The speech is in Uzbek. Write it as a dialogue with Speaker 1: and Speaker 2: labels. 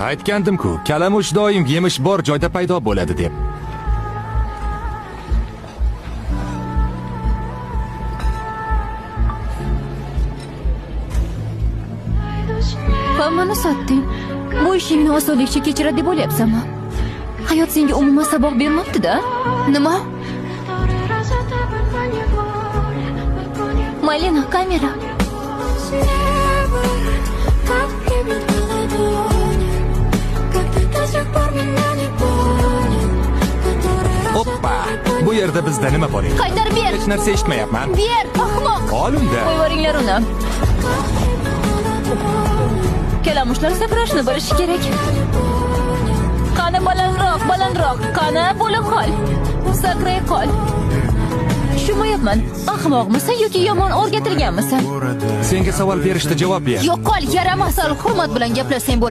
Speaker 1: Aytgandim-ku, kalamush doim yemish bor joyda paydo bo'ladi deb.
Speaker 2: Hammani sotding. Bu ishingni osonlikcha kechiradi deb o'ylayapsanmi? Hayot senga umuman saboq bermabdi-da. Nima? Malina, kamera.
Speaker 1: Hoppa! Bu yerda bizda nima bor edi?
Speaker 2: Qaytarib ber.
Speaker 1: Hech narsa eshitmayapman.
Speaker 2: Ber, ahmoq.
Speaker 1: Olimda.
Speaker 2: Qo'yvoringlar uni. Kalamushlar sakrashni bilishi kerak. Qani balandroq, balandroq. Qani bo'lib qol. Sakray qol. Tushunmayapman. Ahmoqmisan yoki yomon o'rgatilganmisan?
Speaker 1: Senga savol berishda javob ber.
Speaker 2: Yo'q qol, yaramas, hurmat bilan gaplashsang bo'ladi.